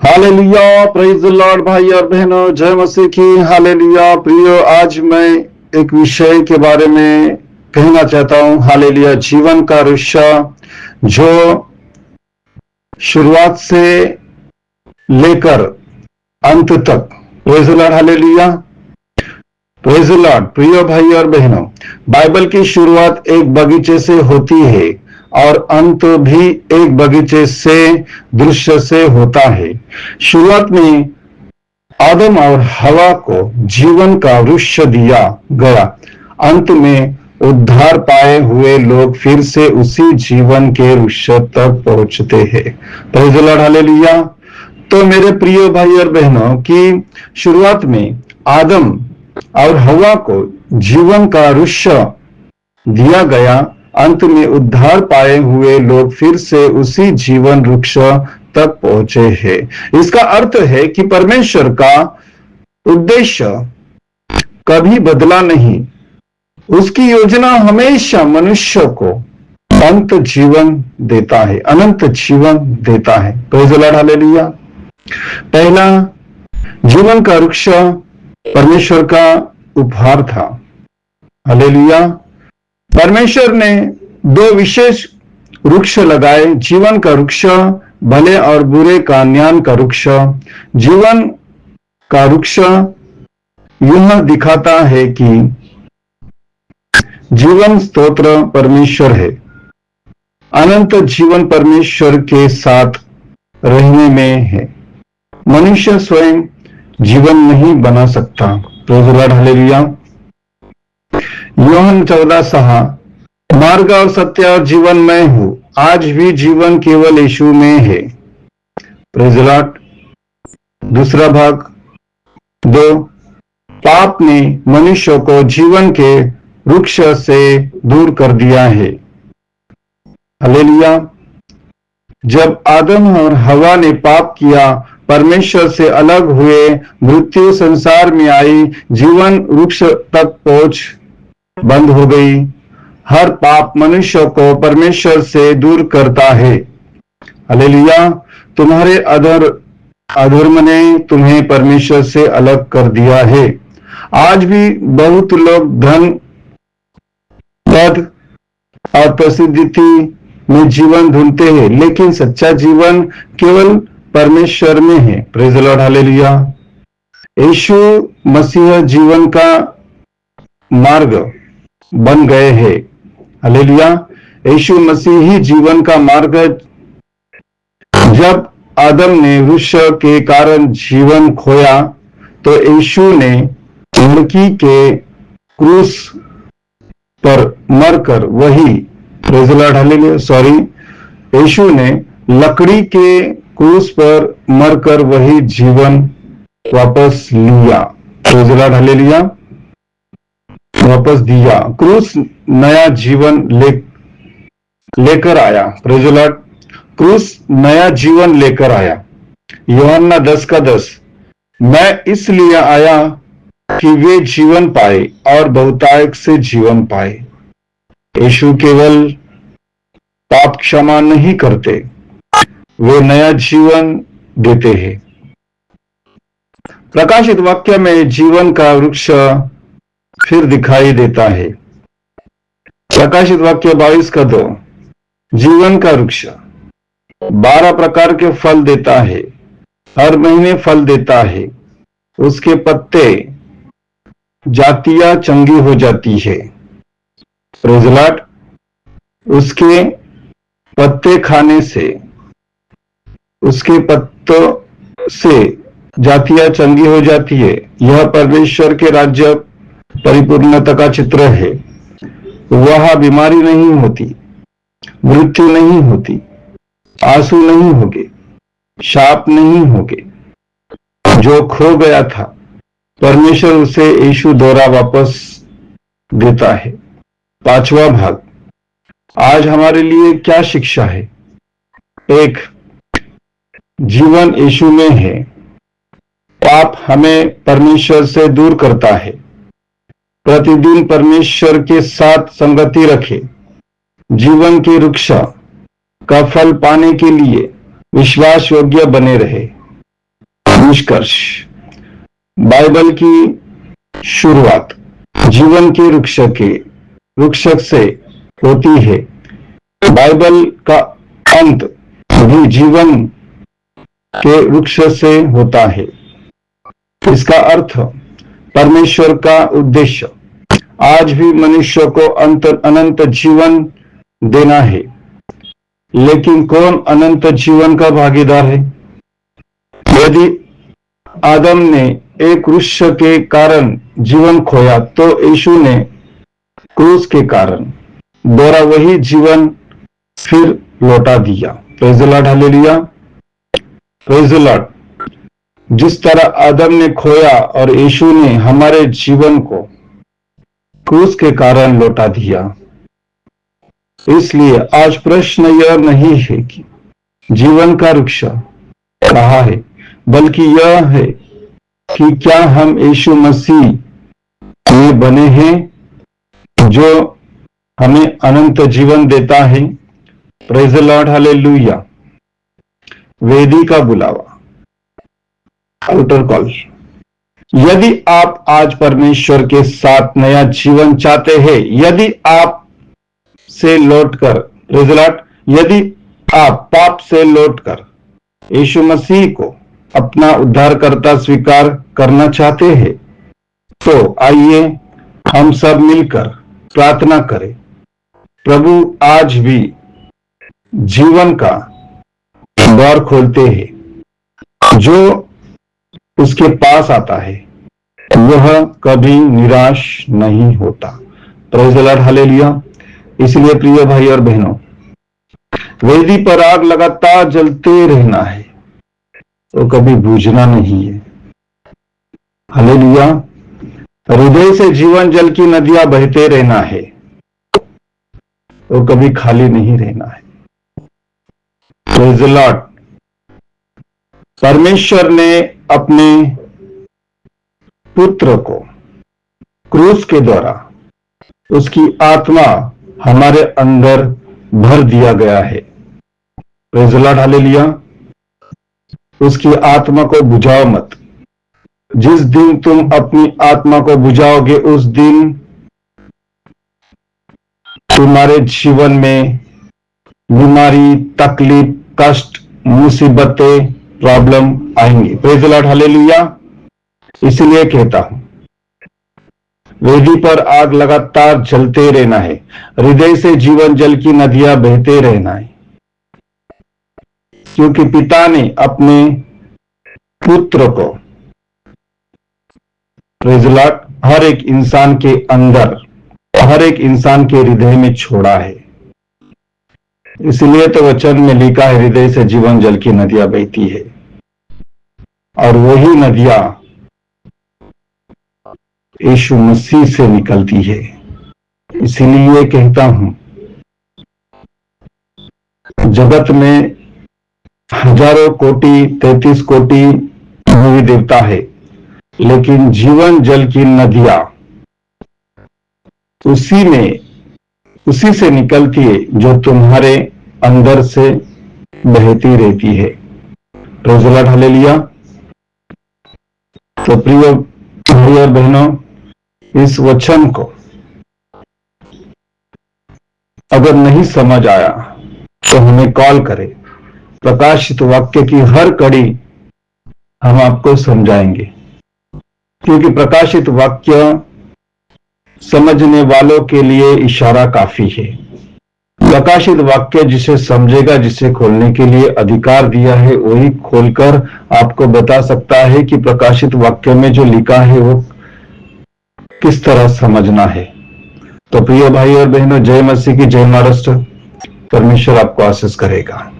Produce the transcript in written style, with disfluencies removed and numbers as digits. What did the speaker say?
Hallelujah, praise the Lord. भाई और बहनों, जय मसीह की। हालेलुया। प्रियो, आज मैं एक विषय के बारे में कहना चाहता हूं। हालेलुया। जीवन का रुष्या जो शुरुआत से लेकर अंत तक। Praise the Lord. Hallelujah. Praise the Lord. प्रियो भाई और बहनों, बाइबल की शुरुआत एक बगीचे से होती है और अंत भी एक बगीचे से, दृश्य से होता है। शुरुआत में आदम और हवा को जीवन का वृक्ष दिया गया। अंत में उद्धार पाए हुए लोग फिर से उसी जीवन के वृक्ष तक पहुंचते हैं। Praise the Lord. हालेलुया। तो मेरे प्रिय भाई और बहनों की शुरुआत में आदम और हवा को जीवन का वृक्ष दिया गया। अंत में उद्धार पाए हुए लोग फिर से उसी जीवन वृक्ष तक पहुंचे हैं। इसका अर्थ है कि परमेश्वर का उद्देश्य कभी बदला नहीं। उसकी योजना हमेशा मनुष्य को अनंत जीवन देता है, अनंत जीवन देता है। Praise the Lord. हालेलुया। पहला जीवन का वृक्ष परमेश्वर का उपहार था। हालेलुया। परमेश्वर ने दो विशेष वृक्ष लगाए। जीवन का वृक्ष, भले और बुरे का ज्ञान का वृक्ष। जीवन का वृक्ष यह दिखाता है कि जीवन स्तोत्र परमेश्वर है। अनंत जीवन परमेश्वर के साथ रहने में है। मनुष्य स्वयं जीवन नहीं बना सकता। Praise the Lord. हालेलुया। यूहन्ना 14:6, मार्ग और सत्य और जीवन मैं हूं। आज भी जीवन केवल यीशु में है। Praise the Lord. दूसरा भाग 2, पाप ने मनुष्य को जीवन के वृक्ष से दूर कर दिया है। हालेलुया। जब आदम और हवा ने पाप किया, परमेश्वर से अलग हुए, मृत्यु संसार में आई, जीवन वृक्ष तक पहुंच बंद हो गई। हर पाप मनुष्य को परमेश्वर से दूर करता है। हालेलुया। तुम्हारे अधर्म ने तुम्हें परमेश्वर से अलग कर दिया है। आज भी बहुत लोग धन, पद और प्रसिद्धि में जीवन ढूंढते हैं, लेकिन सच्चा जीवन केवल परमेश्वर में है। Praise the Lord. हालेलुया। यीशु मसीह जीवन का मार्ग बन गए हैं। हालेलुया। यीशु मसीह ही जीवन का मार्ग। जब आदम ने वृक्ष के कारण जीवन खोया, तो यीशु ने लड़की के क्रूस पर मरकर वही, प्रेज़ द लॉर्ड। हालेलुया, यीशु ने लकड़ी के क्रूस पर मरकर वही जीवन वापस लिया। Praise the Lord. हालेलुया। वापस दिया। क्रूस नया जीवन लेकर आया। Praise the Lord. क्रूस नया जीवन लेकर आया। यूहन्ना 10:10, मैं इसलिए आया कि वे जीवन पाए और बहुतायत से जीवन पाए। यीशु केवल पाप क्षमा नहीं करते, वे नया जीवन देते हैं। प्रकाशित वाक्य में जीवन का वृक्ष फिर दिखाई देता है। प्रकाशित वाक्य 22:2, जीवन का वृक्ष 12 प्रकार के फल देता है। हर महीने फल देता है। उसके पत्ते जातियां चंगी हो जाती है। Praise the Lord. उसके पत्ते खाने से, उसके पत्तों से जातियां चंगी हो जाती है। यह परमेश्वर के राज्य परिपूर्णता का चित्र है। वहां बीमारी नहीं होती, मृत्यु नहीं होती, आंसू नहीं होंगे, शाप नहीं होंगे। जो खो गया था, परमेश्वर उसे यीशु द्वारा वापस देता है। पांचवा भाग, आज हमारे लिए क्या शिक्षा है? 1, जीवन यीशु में है। पाप हमें परमेश्वर से दूर करता है। प्रतिदिन परमेश्वर के साथ संगति रखें। जीवन के वृक्ष का फल पाने के लिए विश्वास योग्य बने रहे। निष्कर्ष, बाइबल की शुरुआत जीवन के वृक्ष से होती है। बाइबल का अंत भी जीवन के वृक्ष से होता है। इसका अर्थ परमेश्वर का उद्देश्य आज भी मनुष्य को अनंत जीवन देना है। लेकिन कौन अनंत जीवन का भागीदार है? यदि आदम ने एक वृक्ष के कारण जीवन खोया, तो यीशु ने क्रूस के कारण दोबारा वही जीवन फिर लौटा दिया। Praise the Lord, hallelujah, praise the Lord. जिस तरह आदम ने खोया और यीशु ने हमारे जीवन को क्रूस के कारण लौटा दिया। इसलिए आज प्रश्न यह नहीं है कि जीवन का वृक्ष कहाँ है, बल्कि यह है कि क्या हम यीशु मसीह में बने हैं जो हमें अनंत जीवन देता है। Praise the Lord, hallelujah. वेदी का बुलावा, अल्टर कॉल। यदि आप आज परमेश्वर के साथ नया जीवन चाहते हैं, यदि आप से लौटकर, प्रेज़ द लॉर्ड, यदि आप पाप से लौटकर यीशु मसीह को अपना उद्धारकर्ता स्वीकार करना चाहते हैं, तो आइए हम सब मिलकर प्रार्थना करें। प्रभु आज भी जीवन का द्वार खोलते हैं। जो उसके पास आता है वह कभी निराश नहीं होता। Praise the Lord, hallelujah. इसलिए प्रिय भाई और बहनों, वेदी पर आग लगातार जलते रहना है, तो कभी बुझना नहीं है। हालेलुया। हृदय से जीवन जल की नदियां बहते रहना है, तो कभी खाली नहीं रहना है। Praise the Lord. परमेश्वर ने अपने पुत्र को क्रूस के द्वारा उसकी आत्मा हमारे अंदर भर दिया गया है। Praise the Lord, hallelujah. उसकी आत्मा को बुझाओ मत। जिस दिन तुम अपनी आत्मा को बुझाओगे, उस दिन तुम्हारे जीवन में बीमारी, तकलीफ, कष्ट, मुसीबतें, प्रॉब्लम आएंगी। Praise the Lord, hallelujah. इसलिए कहता हूं, वेदी पर आग लगातार जलते रहना है। हृदय से जीवन जल की नदियां बहते रहना है, क्योंकि पिता ने अपने पुत्र को, प्रेज़ द लॉर्ड, हर एक इंसान के अंदर, हर एक इंसान के हृदय में छोड़ा है। इसलिए तो वचन में लिखा है, हृदय से जीवन जल की नदियां बहती है। और वही नदियां यीशु मसीह से निकलती है। इसीलिए कहता हूं, जगत में हजारों कोटि, 33 कोटि देवी देवता है, लेकिन जीवन जल की नदियां उसी से निकलती है जो तुम्हारे अंदर से बहती रहती है। Praise the Lord, hallelujah. तो प्रिय भाई और बहनों, इस वचन को अगर नहीं समझ आया तो हमें कॉल करें। प्रकाशित वाक्य की हर कड़ी हम आपको समझाएंगे, क्योंकि प्रकाशित वाक्य समझने वालों के लिए इशारा काफी है। प्रकाशित वाक्य जिसे समझेगा, जिसे खोलने के लिए अधिकार दिया है, वही खोलकर आपको बता सकता है कि प्रकाशित वाक्य में जो लिखा है वो किस तरह समझना है। तो प्रिय भाई और बहनों, जय मसीह की जय महाराष्ट्र। परमेश्वर आपको आशीष करेगा।